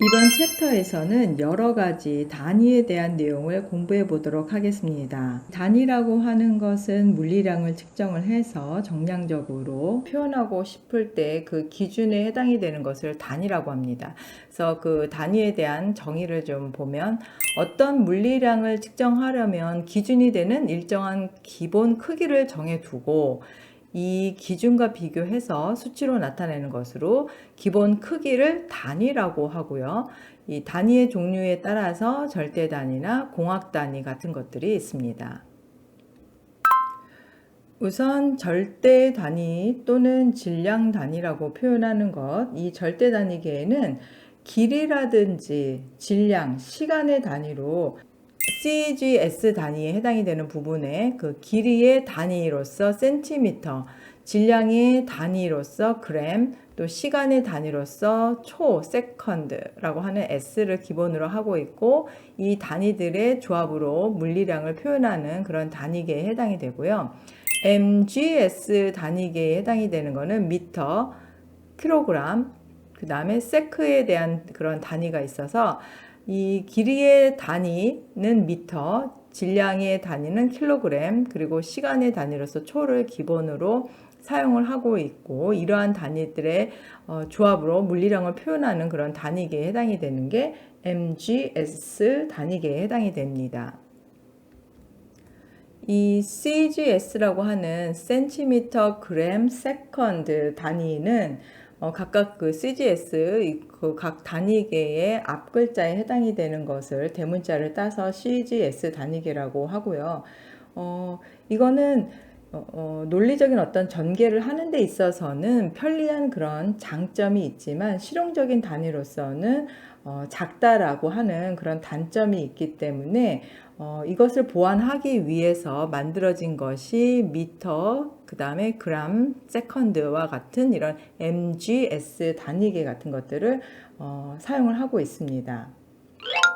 이번 챕터에서는 여러 가지 단위에 대한 내용을 공부해 보도록 하겠습니다. 단위라고 하는 것은 물리량을 측정을 해서 정량적으로 표현하고 싶을 때 그 기준에 해당이 되는 것을 단위라고 합니다. 그래서 그 단위에 대한 정의를 좀 보면 어떤 물리량을 측정하려면 기준이 되는 일정한 기본 크기를 정해두고 이 기준과 비교해서 수치로 나타내는 것으로 기본 크기를 단위라고 하고요. 이 단위의 종류에 따라서 절대 단위나 공학 단위 같은 것들이 있습니다. 우선 절대 단위 또는 질량 단위라고 표현하는 것, 이 절대 단위계에는 길이라든지 질량, 시간의 단위로 CGS 단위에 해당이 되는 부분에 그 길이의 단위로서 센티미터, 질량의 단위로서 그램, 또 시간의 단위로서 초, 세컨드라고 하는 S를 기본으로 하고 있고, 이 단위들의 조합으로 물리량을 표현하는 그런 단위계에 해당이 되고요. MGS 단위계에 해당이 되는 것은 미터, 킬로그램, 그 다음에 세크에 대한 그런 단위가 있어서 이 길이의 단위는 미터, 질량의 단위는 킬로그램, 그리고 시간의 단위로서 초를 기본으로 사용을 하고 있고, 이러한 단위들의 조합으로 물리량을 표현하는 그런 단위계에 해당이 되는 게 MGS 단위계에 해당이 됩니다. 이 CGS라고 하는 센티미터, 그램, 세컨드 단위는 각각 그 CGS 그 각 단위계의 앞글자에 해당이 되는 것을 대문자를 따서 CGS 단위계라고 하고요. 이거는 논리적인 어떤 전개를 하는 데 있어서는 편리한 그런 장점이 있지만 실용적인 단위로서는 작다라고 하는 그런 단점이 있기 때문에 이것을 보완하기 위해서 만들어진 것이 미터, 그 다음에 그램, 세컨드와 같은 이런 MGS 단위계 같은 것들을 사용을 하고 있습니다.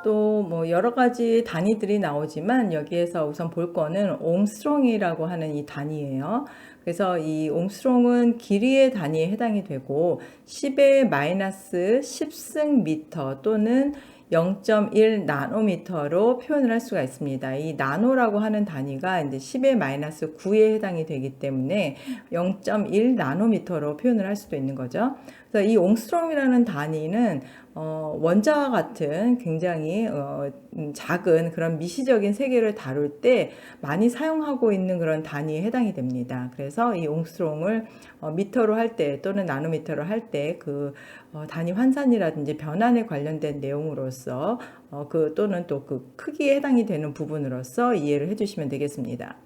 또 뭐 여러 가지 단위들이 나오지만 여기에서 우선 볼 거는 옴스트롱이라고 하는 이 단위예요. 그래서 이 옴스트롱은 길이의 단위에 해당이 되고 10의 마이너스 10승 미터 또는 0.1 나노미터로 표현을 할 수가 있습니다. 이 나노라고 하는 단위가 이제 10의 마이너스 9에 해당이 되기 때문에 0.1 나노미터로 표현을 할 수도 있는 거죠. 그래서 이 옹스트롬이라는 단위는 원자와 같은 굉장히 작은 그런 미시적인 세계를 다룰 때 많이 사용하고 있는 그런 단위에 해당이 됩니다. 그래서 이 옹스트롬을 미터로 할 때 또는 나노미터로 할 때 그 단위 환산이라든지 변환에 관련된 내용으로서 그 또는 또 그 크기에 해당이 되는 부분으로서 이해를 해주시면 되겠습니다.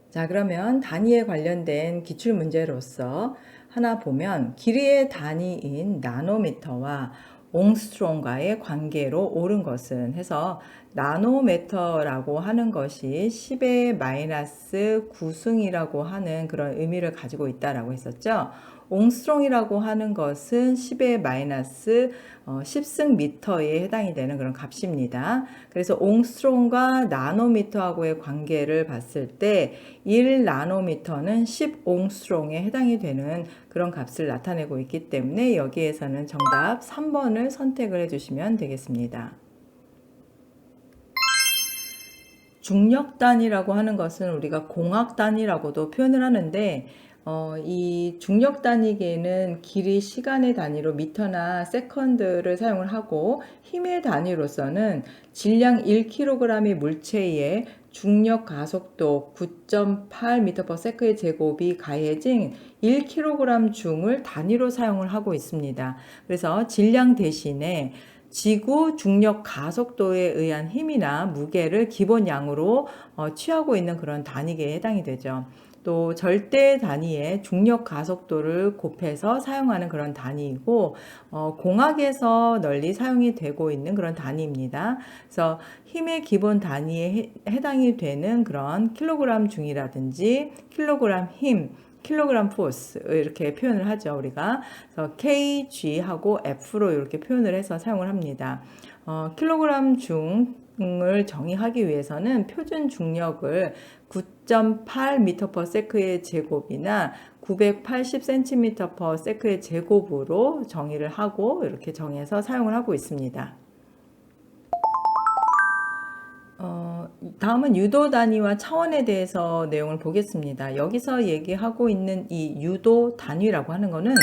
자, 그러면 단위에 관련된 기출 문제로서 하나 보면 길이의 단위인 나노미터와 옹스트롬과의 관계로 옳은 것은 해서 나노미터라고 하는 것이 10의 마이너스 9승이라고 하는 그런 의미를 가지고 있다라고 했었죠. 옹스트롱이라고 하는 것은 10의 마이너스 10승 미터에 해당이 되는 그런 값입니다. 그래서 옹스트롱과 나노미터하고의 관계를 봤을 때 1나노미터는 10옹스트롱에 해당이 되는 그런 값을 나타내고 있기 때문에 여기에서는 정답 3번을 선택을 해주시면 되겠습니다. 중력 단위라고 하는 것은 우리가 공학 단위라고도 표현을 하는데 이 중력 단위계는 길이, 시간의 단위로 미터나 세컨드를 사용을 하고 힘의 단위로서는 질량 1kg의 물체에 중력 가속도 9.8m/s의 제곱이 가해진 1kg 중을 단위로 사용을 하고 있습니다. 그래서 질량 대신에 지구 중력 가속도에 의한 힘이나 무게를 기본 양으로 취하고 있는 그런 단위계에 해당이 되죠. 또 절대 단위의 중력 가속도를 곱해서 사용하는 그런 단위이고 공학에서 널리 사용이 되고 있는 그런 단위입니다. 그래서 힘의 기본 단위에 해당이 되는 그런 킬로그램 중이라든지 킬로그램 힘, 킬로그램 포스 이렇게 표현을 하죠. 우리가 그래서 kg하고 f로 이렇게 표현을 해서 사용을 합니다. 킬로그램 중을 정의하기 위해서는 표준 중력을 10.8m/s의 제곱이나 980cm/s의 제곱으로 정의를 하고 이렇게 정해서 사용을 하고 있습니다. 다음은 유도 단위와 차원에 대해서 내용을 보겠습니다. 여기서 얘기하고 있는 이 유도 단위라고 하는 거는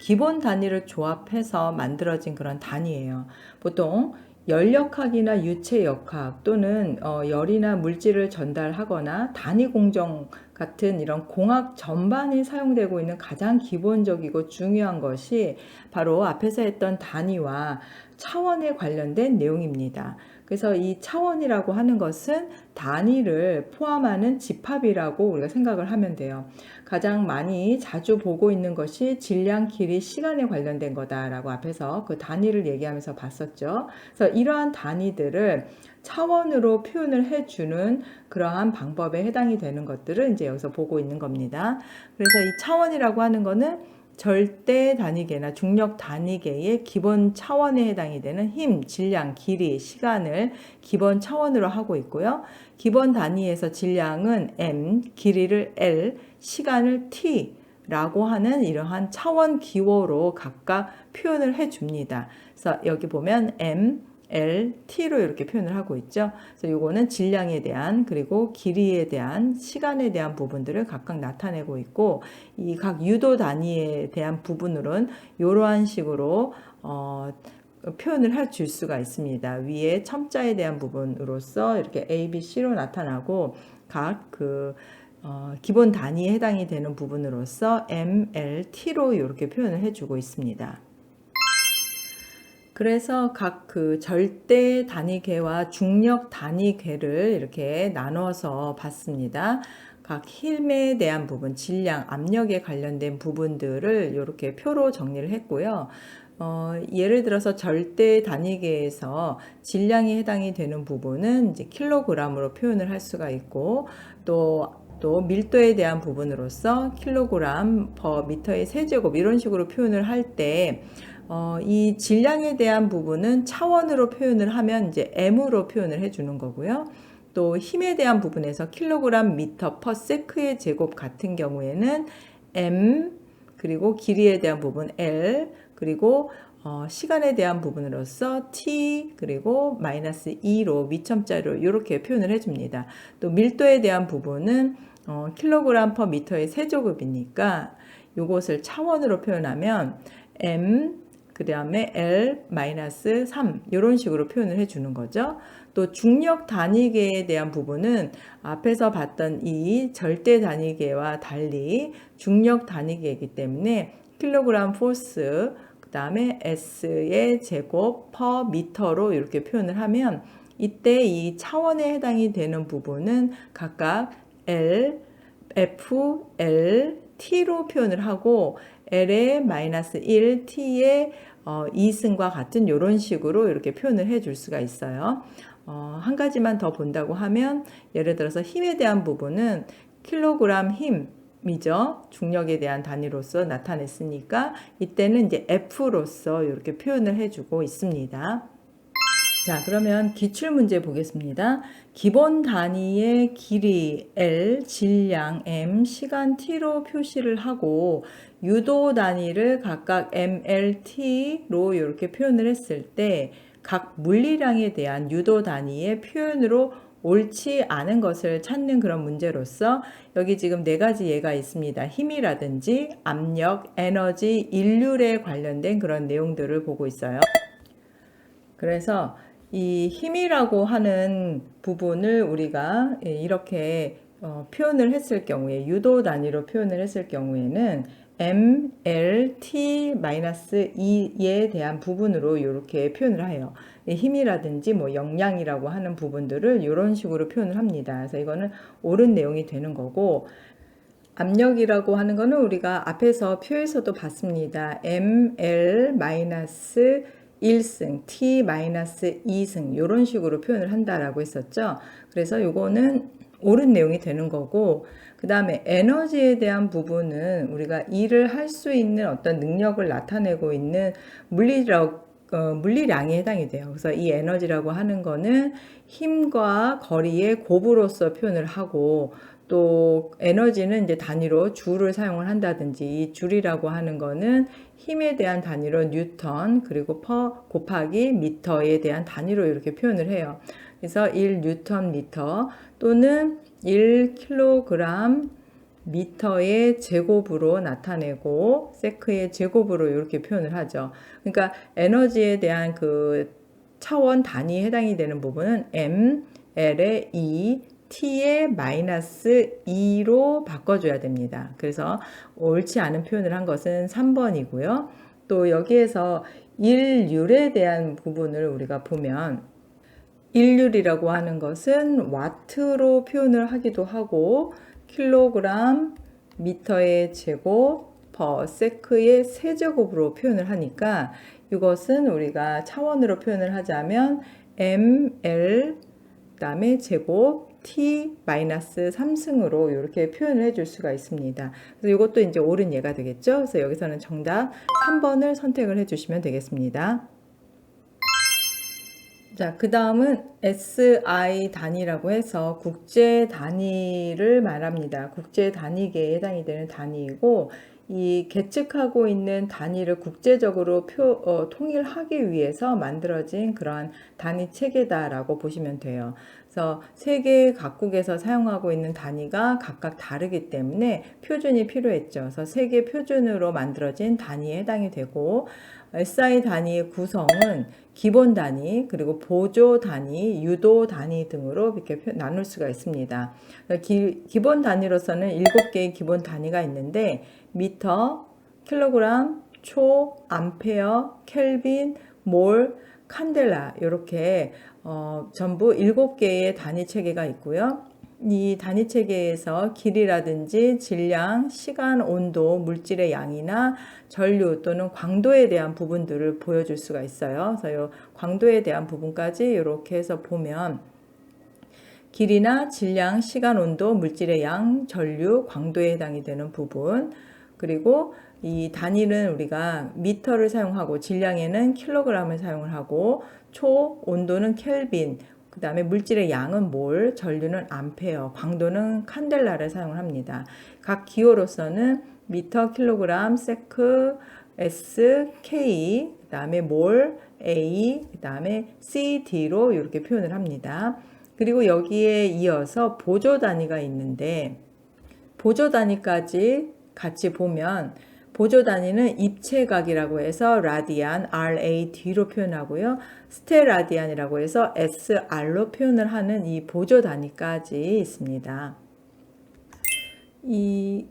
기본 단위를 조합해서 만들어진 그런 단위예요. 보통 열역학이나 유체역학 또는 열이나 물질을 전달하거나 단위 공정 같은 이런 공학 전반에 사용되고 있는 가장 기본적이고 중요한 것이 바로 앞에서 했던 단위와 차원에 관련된 내용입니다. 그래서 이 차원이라고 하는 것은 단위를 포함하는 집합이라고 우리가 생각을 하면 돼요. 가장 많이 자주 보고 있는 것이 질량, 길이, 시간에 관련된 거다라고 앞에서 그 단위를 얘기하면서 봤었죠. 그래서 이러한 단위들을 차원으로 표현을 해주는 그러한 방법에 해당이 되는 것들을 이제 여기서 보고 있는 겁니다. 그래서 이 차원이라고 하는 거는 절대 단위계나 중력 단위계의 기본 차원에 해당이 되는 힘, 질량, 길이, 시간을 기본 차원으로 하고 있고요. 기본 단위에서 질량은 m, 길이를 l, 시간을 t 라고 하는 이러한 차원 기호로 각각 표현을 해줍니다. 그래서 여기 보면 m, L, T로 이렇게 표현을 하고 있죠. 그래서 요거는 질량에 대한 그리고 길이에 대한 시간에 대한 부분들을 각각 나타내고 있고 이 각 유도 단위에 대한 부분으로는 이러한 식으로 표현을 해줄 수가 있습니다. 위에 첨자에 대한 부분으로서 이렇게 A, B, C로 나타나고 각 기본 단위에 해당이 되는 부분으로서 M, L, T로 이렇게 표현을 해주고 있습니다. 그래서 각 그 절대 단위계와 중력 단위계를 이렇게 나눠서 봤습니다. 각 힘에 대한 부분, 질량, 압력에 관련된 부분들을 이렇게 표로 정리를 했고요. 예를 들어서 절대 단위계에서 질량에 해당이 되는 부분은 이제 킬로그램으로 표현을 할 수가 있고 또 밀도에 대한 부분으로서 킬로그램 퍼 미터의 세제곱 이런 식으로 표현을 할 때 이 질량에 대한 부분은 차원으로 표현을 하면 이제 m으로 표현을 해주는 거고요. 또 힘에 대한 부분에서 킬로그램 미터 퍼 세크의 제곱 같은 경우에는 m 그리고 길이에 대한 부분 l 그리고 시간에 대한 부분으로서 t 그리고 마이너스 2로 위첨자로 이렇게 표현을 해줍니다. 또 밀도에 대한 부분은 킬로그램 퍼 미터의 세제곱이니까 이것을 차원으로 표현하면 m 그 다음에 L-3 이런 식으로 표현을 해주는 거죠. 또 중력 단위계에 대한 부분은 앞에서 봤던 이 절대 단위계와 달리 중력 단위계이기 때문에 킬로그램 포스 그 다음에 S의 제곱 퍼 미터로 이렇게 표현을 하면 이때 이 차원에 해당이 되는 부분은 각각 L, F, L, T로 표현을 하고 L의 마이너스 1, T의 2승과 같은 이런 식으로 이렇게 표현을 해줄 수가 있어요. 한 가지만 더 본다고 하면 예를 들어서 힘에 대한 부분은 킬로그램 힘이죠. 중력에 대한 단위로서 나타냈으니까 이때는 이제 F로서 이렇게 표현을 해주고 있습니다. 자, 그러면 기출문제 보겠습니다. 기본 단위의 길이 L, 질량 M, 시간 T로 표시를 하고 유도 단위를 각각 M, L, T로 이렇게 표현을 했을 때 각 물리량에 대한 유도 단위의 표현으로 옳지 않은 것을 찾는 그런 문제로서 여기 지금 네 가지 예가 있습니다. 힘이라든지 압력, 에너지, 인륜에 관련된 그런 내용들을 보고 있어요. 그래서 이 힘이라고 하는 부분을 우리가 이렇게 표현을 했을 경우에 유도 단위로 표현을 했을 경우에는 M, L, T-2에 대한 부분으로 이렇게 표현을 해요. 힘이라든지 뭐 역량이라고 하는 부분들을 이런 식으로 표현을 합니다. 그래서 이거는 옳은 내용이 되는 거고 압력이라고 하는 거는 우리가 앞에서 표에서도 봤습니다. M, L, 1승, T-2승 이런 식으로 표현을 한다라고 했었죠. 그래서 이거는 옳은 내용이 되는 거고 그 다음에 에너지에 대한 부분은 우리가 일을 할 수 있는 어떤 능력을 나타내고 있는 물리량에 해당이 돼요. 그래서 이 에너지라고 하는 거는 힘과 거리의 곱으로서 표현을 하고 또 에너지는 이제 단위로 줄을 사용을 한다든지, 이 줄이라고 하는 거는 힘에 대한 단위로 뉴턴, 그리고 퍼 곱하기 미터에 대한 단위로 이렇게 표현을 해요. 그래서 1 뉴턴 미터 또는 1 킬로그램 미터의 제곱으로 나타내고 세크의 제곱으로 이렇게 표현을 하죠. 그러니까 에너지에 대한 그 차원 단위에 해당이 되는 부분은 m, l의 2, t의 마이너스 2로 바꿔줘야 됩니다. 그래서 옳지 않은 표현을 한 것은 3번이고요. 또 여기에서 1율에 대한 부분을 우리가 보면 1율이라고 하는 것은 와트로 표현을 하기도 하고 킬로그램 미터의 제곱 퍼 세크의 세제곱으로 표현을 하니까 이것은 우리가 차원으로 표현을 하자면 ml 그다음에 제곱 t-3승으로 이렇게 표현을 해줄 수가 있습니다. 그래서 이것도 이제 옳은 예가 되겠죠. 그래서 여기서는 정답 3번을 선택을 해주시면 되겠습니다. 자, 그 다음은 SI 단위라고 해서 국제 단위를 말합니다. 국제 단위계에 해당이 되는 단위이고, 이 계측하고 있는 단위를 국제적으로 통일하기 위해서 만들어진 그런 단위 체계다라고 보시면 돼요. 그래서 세계 각국에서 사용하고 있는 단위가 각각 다르기 때문에 표준이 필요했죠. 그래서 세계 표준으로 만들어진 단위에 해당이 되고, SI 단위의 구성은 기본 단위, 그리고 보조 단위, 유도 단위 등으로 이렇게 나눌 수가 있습니다. 기본 단위로서는 7개의 기본 단위가 있는데 미터, 킬로그램, 초, 암페어, 켈빈, 몰, 칸델라 이렇게 전부 7개의 단위 체계가 있고요. 이 단위 체계에서 길이라든지 질량, 시간, 온도, 물질의 양이나 전류 또는 광도에 대한 부분들을 보여줄 수가 있어요. 그래서 이 광도에 대한 부분까지 이렇게 해서 보면 길이나 질량, 시간, 온도, 물질의 양, 전류, 광도에 해당이 되는 부분, 그리고 이 단위는 우리가 미터를 사용하고 질량에는 킬로그램을 사용을 하고 초, 온도는 켈빈, 그 다음에 물질의 양은 몰, 전류는 암페어, 광도는 칸델라를 사용을 합니다. 각 기호로서는 미터, 킬로그램, 세크, S, K, 그 다음에 몰, A, 그 다음에 C, D로 이렇게 표현을 합니다. 그리고 여기에 이어서 보조 단위가 있는데 보조 단위까지 같이 보면 보조 단위는 입체각이라고 해서 라디안, RAD로 표현하고요. 스테라디안이라고 해서 SR로 표현을 하는 이 보조 단위까지 있습니다.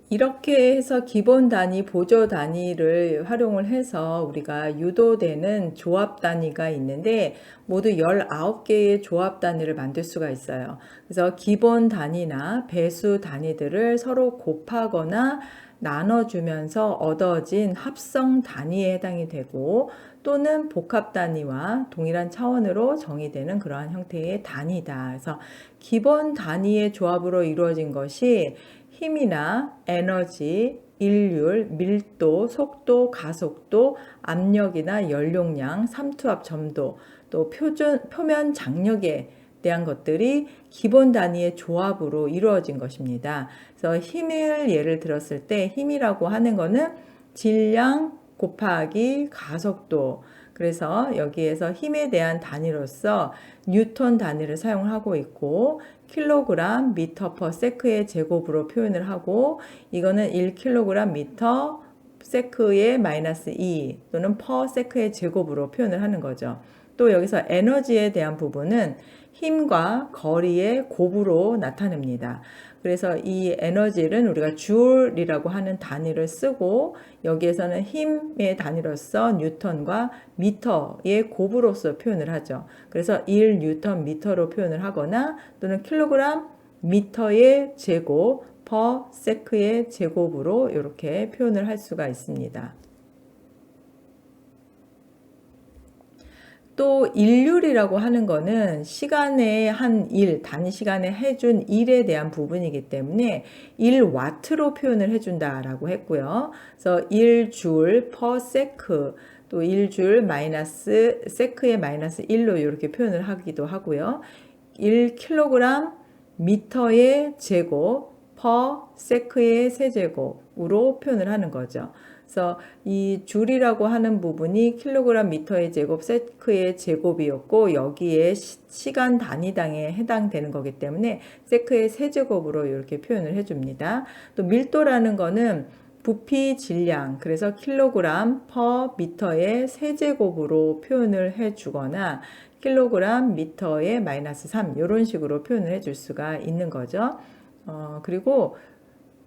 이렇게 해서 기본 단위, 보조 단위를 활용을 해서 우리가 유도되는 조합 단위가 있는데 모두 19개의 조합 단위를 만들 수가 있어요. 그래서 기본 단위나 배수 단위들을 서로 곱하거나 나눠주면서 얻어진 합성 단위에 해당이 되고 또는 복합 단위와 동일한 차원으로 정의되는 그러한 형태의 단위다. 그래서 기본 단위의 조합으로 이루어진 것이 힘이나 에너지, 일률, 밀도, 속도, 가속도, 압력이나 연용량, 삼투압 점도, 또 표면 장력에 대한 것들이 기본 단위의 조합으로 이루어진 것입니다. 그래서 힘을 예를 들었을 때 힘이라고 하는 거는 질량 곱하기 가속도. 그래서 여기에서 힘에 대한 단위로서 뉴턴 단위를 사용하고 있고 킬로그램 미터 퍼 세크의 제곱으로 표현을 하고 이거는 1kg 미터 세크의 마이너스 2 또는 퍼 세크의 제곱으로 표현을 하는 거죠. 또 여기서 에너지에 대한 부분은 힘과 거리의 곱으로 나타냅니다. 그래서 이 에너지를 우리가 줄이라고 하는 단위를 쓰고 여기에서는 힘의 단위로서 뉴턴과 미터의 곱으로서 표현을 하죠. 그래서 1 뉴턴 미터로 표현을 하거나 또는 킬로그램 미터의 제곱 퍼 세크의 제곱으로 이렇게 표현을 할 수가 있습니다. 또 일률이라고 하는 거는 시간의 한 일, 단위 시간에 해준 일에 대한 부분이기 때문에 1와트로 표현을 해준다라고 했고요. 그래서 1줄 per 세크, 또 1줄 마이너스 세크의 마이너스 1로 이렇게 표현을 하기도 하고요. 1kg 미터의 제곱 per sec의 세제곱으로 표현을 하는 거죠. 그래서 이 줄이라고 하는 부분이 킬로그램 미터의 제곱 세크의 제곱이었고 여기에 시간 단위당에 해당되는 거기 때문에 세크의 세제곱으로 이렇게 표현을 해줍니다. 또 밀도라는 거는 부피 질량, 그래서 킬로그램 퍼 미터의 세제곱으로 표현을 해주거나 킬로그램 미터의 마이너스 3 이런 식으로 표현을 해줄 수가 있는 거죠. 그리고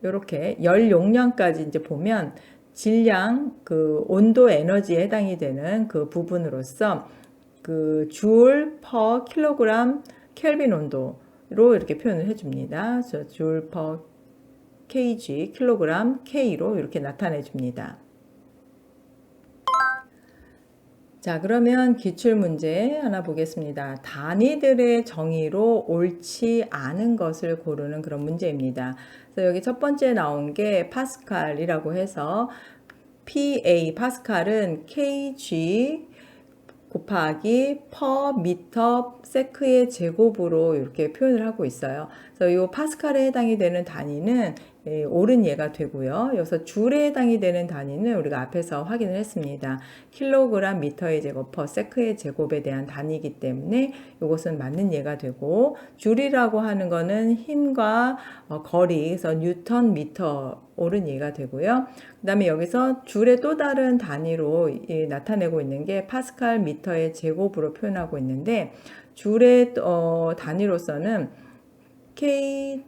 이렇게 열 용량까지 이제 보면 질량, 그 온도 에너지에 해당이 되는 그 부분으로서 그 줄 퍼 킬로그램 켈빈 온도로 이렇게 표현을 해줍니다. 줄 퍼 kg 킬로그램 k로 이렇게 나타내 줍니다. 자, 그러면 기출문제 하나 보겠습니다. 단위들의 정의로 옳지 않은 것을 고르는 그런 문제입니다. 그래서 여기 첫 번째 나온 게 파스칼이라고 해서 PA, 파스칼은 kg 곱하기 퍼 미터 세크의 제곱으로 이렇게 표현을 하고 있어요. 그래서 이 파스칼에 해당이 되는 단위는 옳은 예가 되고요. 여기서 줄에 해당이 되는 단위는 우리가 앞에서 확인을 했습니다. 킬로그램 미터의 제곱 퍼 세크의 제곱에 대한 단위이기 때문에 이것은 맞는 예가 되고, 줄이라고 하는 거는 힘과 거리, 그래서 뉴턴 미터 옳은 예가 되고요. 그 다음에 여기서 줄의 또 다른 단위로 나타내고 있는 게 파스칼 미터의 제곱으로 표현하고 있는데, 줄의 단위로서는 kg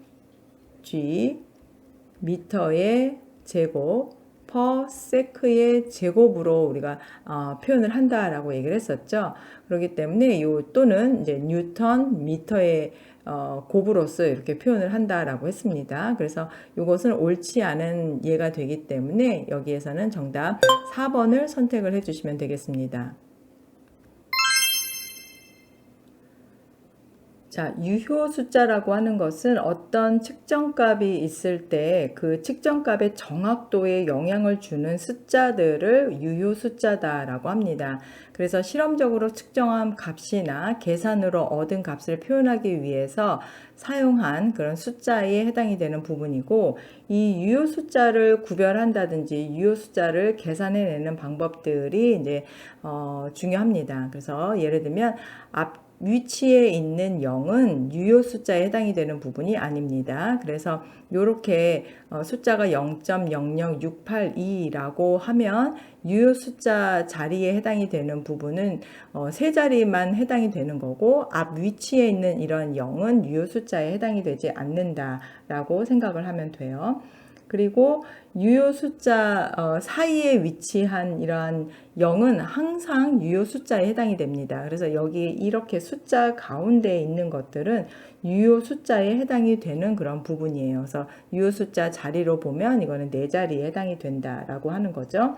미터의 제곱 퍼 세크의 제곱으로 우리가 표현을 한다라고 얘기를 했었죠. 그렇기 때문에 요 또는 이제 뉴턴 미터의 곱으로서 이렇게 표현을 한다라고 했습니다. 그래서 이것은 옳지 않은 예가 되기 때문에 여기에서는 정답 4번을 선택을 해주시면 되겠습니다. 자, 유효 숫자라고 하는 것은 어떤 측정값이 있을 때 그 측정값의 정확도에 영향을 주는 숫자들을 유효 숫자다라고 합니다. 그래서 실험적으로 측정한 값이나 계산으로 얻은 값을 표현하기 위해서 사용한 그런 숫자에 해당이 되는 부분이고, 이 유효 숫자를 구별한다든지 유효 숫자를 계산해내는 방법들이 이제 중요합니다. 그래서 예를 들면 위치에 있는 0은 유효 숫자에 해당이 되는 부분이 아닙니다. 그래서 이렇게 숫자가 0.00682라고 하면 유효 숫자 자리에 해당이 되는 부분은 세 자리만 해당이 되는 거고, 앞 위치에 있는 이런 0은 유효 숫자에 해당이 되지 않는다라고 생각을 하면 돼요. 그리고 유효 숫자 사이에 위치한 이러한 0은 항상 유효 숫자에 해당이 됩니다. 그래서 여기 이렇게 숫자 가운데에 있는 것들은 유효 숫자에 해당이 되는 그런 부분이에요. 그래서 유효 숫자 자리로 보면 이거는 네 자리에 해당이 된다라고 하는 거죠.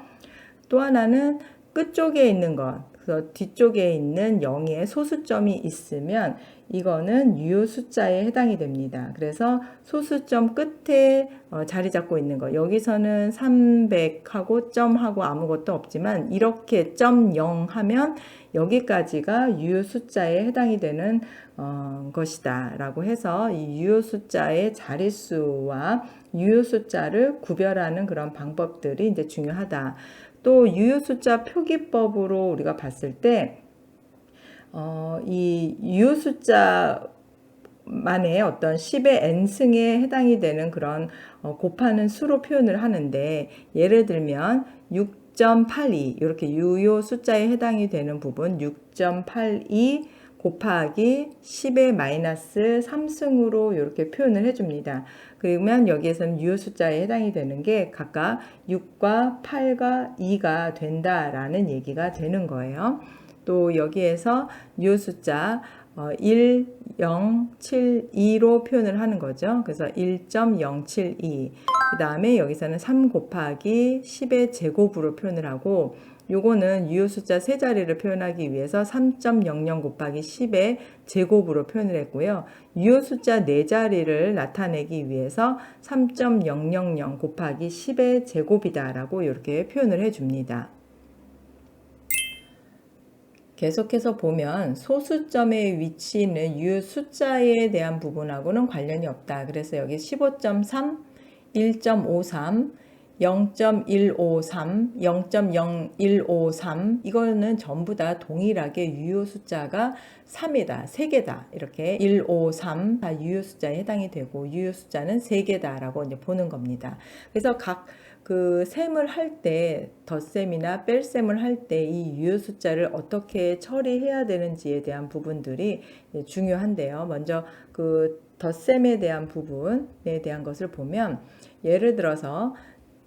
또 하나는 끝쪽에 있는 것, 그래서 뒤쪽에 있는 0의 소수점이 있으면 이거는 유효 숫자에 해당이 됩니다. 그래서 소수점 끝에 자리 잡고 있는 거, 여기서는 300하고 점하고 아무것도 없지만 이렇게 점 0 하면 여기까지가 유효 숫자에 해당이 되는 것이다 라고 해서 이 유효 숫자의 자릿수와 유효 숫자를 구별하는 그런 방법들이 이제 중요하다. 또 유효 숫자 표기법으로 우리가 봤을 때 이 유효 숫자만의 어떤 10의 n승에 해당이 되는 그런 곱하는 수로 표현을 하는데, 예를 들면 6.82 이렇게 유효 숫자에 해당이 되는 부분 6.82 곱하기 10의 마이너스 3승으로 이렇게 표현을 해줍니다. 그러면 여기에서는 유효 숫자에 해당이 되는 게 각각 6과 8과 2가 된다라는 얘기가 되는 거예요. 또 여기에서 유효 숫자 1072로 표현을 하는 거죠. 그래서 1.072. 그 다음에 여기서는 3 곱하기 10의 제곱으로 표현을 하고, 요거는 유효 숫자 세 자리를 표현하기 위해서 3.00 곱하기 10의 제곱으로 표현을 했고요. 유효 숫자 네 자리를 나타내기 위해서 3.000 곱하기 10의 제곱이다 라고 이렇게 표현을 해줍니다. 계속해서 보면 소수점의 위치는 유효 숫자에 대한 부분하고는 관련이 없다. 그래서 여기 15.3, 1.53, 0.153, 0.0153 이거는 전부 다 동일하게 유효 숫자가 3이다. 3개다. 이렇게 153 다 유효 숫자에 해당이 되고 유효 숫자는 3개다라고 이제 보는 겁니다. 그래서 각 그 셈을 할 때 덧셈이나 뺄셈을 할 때 이 유효 숫자를 어떻게 처리해야 되는지에 대한 부분들이 중요한데요. 먼저 그 덧셈에 대한 부분에 대한 것을 보면 예를 들어서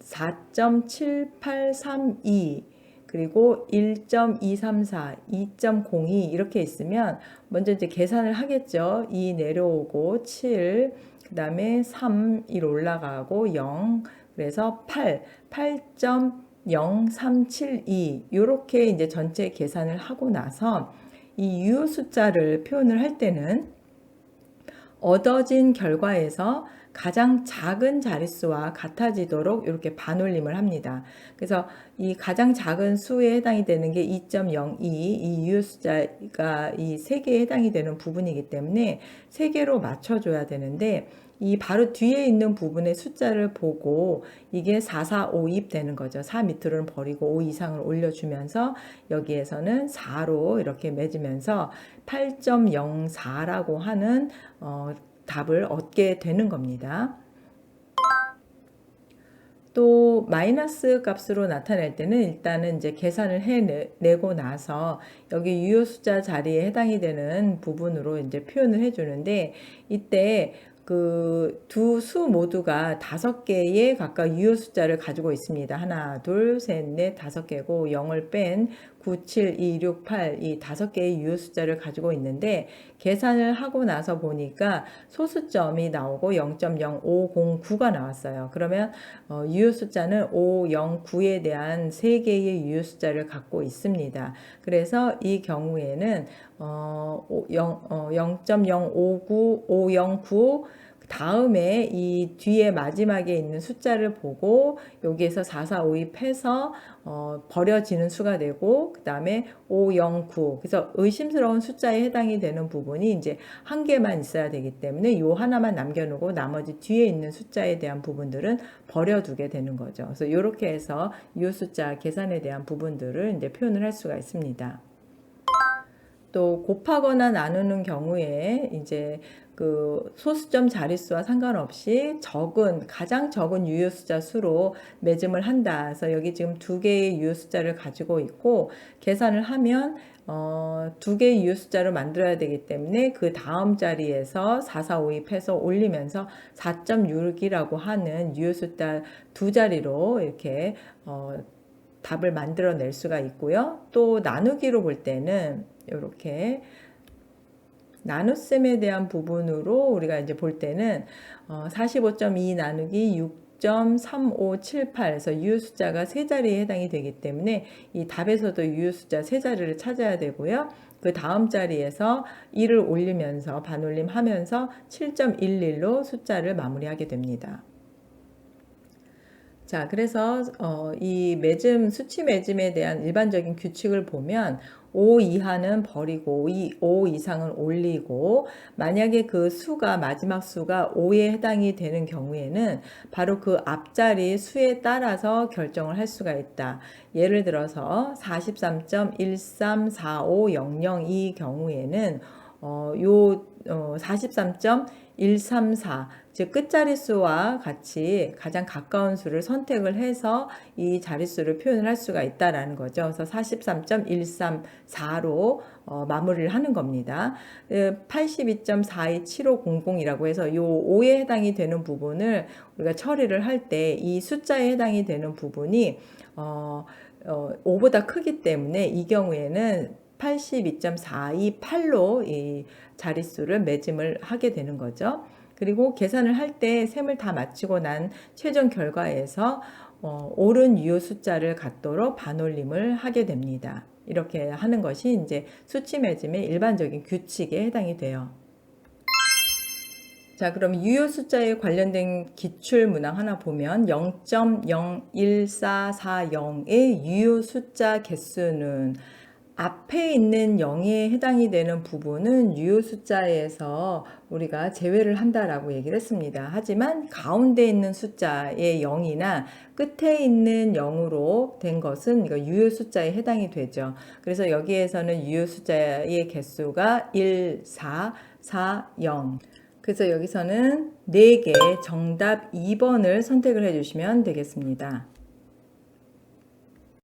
4.7832 그리고 1.234, 2.02 이렇게 있으면 먼저 이제 계산을 하겠죠. 2 내려오고 7, 그 다음에 3, 1 올라가고 0, 그래서 8.0372 이렇게 이제 전체 계산을 하고 나서 이 유효 숫자를 표현을 할 때는 얻어진 결과에서 가장 작은 자릿수와 같아지도록 이렇게 반올림을 합니다. 그래서 이 가장 작은 수에 해당이 되는 게 2.02, 이 유효 숫자가 이 3개에 해당이 되는 부분이기 때문에 3개로 맞춰줘야 되는데 이 바로 뒤에 있는 부분의 숫자를 보고 이게 4, 4, 5, 2 되는 거죠. 4 밑으로는 버리고 5 이상을 올려주면서 여기에서는 4로 이렇게 맺으면서 8.04라고 하는 답을 얻게 되는 겁니다. 또 마이너스 값으로 나타낼 때는 일단은 이제 계산을 해내고 나서 여기 유효 숫자 자리에 해당이 되는 부분으로 이제 표현을 해주는데 이때 그 두 수 모두가 5개의 각각 유효 숫자를 가지고 있습니다. 하나, 둘, 셋, 넷, 5개고 0을 뺀 9, 7, 2, 6, 8 이 5개의 유효 숫자를 가지고 있는데 계산을 하고 나서 보니까 소수점이 나오고 0.0509가 나왔어요. 그러면 유효 숫자는 509에 대한 3개의 유효 숫자를 갖고 있습니다. 그래서 이 경우에는 0.059, 509 다음에 이 뒤에 마지막에 있는 숫자를 보고 여기에서 4, 4, 5, 2 패서 버려지는 수가 되고 그 다음에 5, 0, 9 그래서 의심스러운 숫자에 해당이 되는 부분이 이제 한 개만 있어야 되기 때문에 요 하나만 남겨놓고 나머지 뒤에 있는 숫자에 대한 부분들은 버려두게 되는 거죠. 그래서 이렇게 해서 이 숫자 계산에 대한 부분들을 이제 표현을 할 수가 있습니다. 또 곱하거나 나누는 경우에 이제 그 소수점 자릿수와 상관없이 가장 적은 유효 숫자 수로 매짐을 한다. 그래서 여기 지금 2개의 유효 숫자를 가지고 있고 계산을 하면 2개의 유효 숫자를 만들어야 되기 때문에 그 다음 자리에서 4, 4, 5, 2 패서 올리면서 4.6이라고 하는 유효 숫자 2자리로 이렇게 답을 만들어낼 수가 있고요. 또 나누기로 볼 때는 이렇게 나눗셈에 대한 부분으로 우리가 이제 볼 때는 45.2 나누기 6.3578에서 유효 숫자가 3자리에 해당이 되기 때문에 이 답에서도 유효 숫자 3자리를 찾아야 되고요. 그 다음 자리에서 1을 올리면서 반올림 하면서 7.11로 숫자를 마무리하게 됩니다. 자, 그래서 이 수치 매짐에 대한 일반적인 규칙을 보면 5 이하는 버리고 5 이상은 올리고 만약에 그 수가 마지막 수가 5에 해당이 되는 경우에는 바로 그 앞자리 수에 따라서 결정을 할 수가 있다. 예를 들어서 43.1345000 이 경우에는 요 43.134 즉 끝자릿수와 같이 가장 가까운 수를 선택을 해서 이 자릿수를 표현을 할 수가 있다라는 거죠. 그래서 43.134로 마무리를 하는 겁니다. 82.427500이라고 해서 이 5에 해당이 되는 부분을 우리가 처리를 할 때 이 숫자에 해당이 되는 부분이 5보다 크기 때문에 이 경우에는 82.428로 이 자릿수를 매짐을 하게 되는 거죠. 그리고 계산을 할 때 셈을 다 마치고 난 최종 결과에서 옳은 유효 숫자를 갖도록 반올림을 하게 됩니다. 이렇게 하는 것이 이제 수치 매짐의 일반적인 규칙에 해당이 돼요. 자, 그럼 유효 숫자에 관련된 기출 문항 하나 보면 0.01440의 유효 숫자 개수는 앞에 있는 0에 해당이 되는 부분은 유효 숫자에서 우리가 제외를 한다라고 얘기를 했습니다. 하지만 가운데 있는 숫자의 0이나 끝에 있는 0으로 된 것은 이거 유효 숫자에 해당이 되죠. 그래서 여기에서는 유효 숫자의 개수가 1, 4, 4, 0. 그래서 여기서는 4개 정답 2번을 선택을 해주시면 되겠습니다.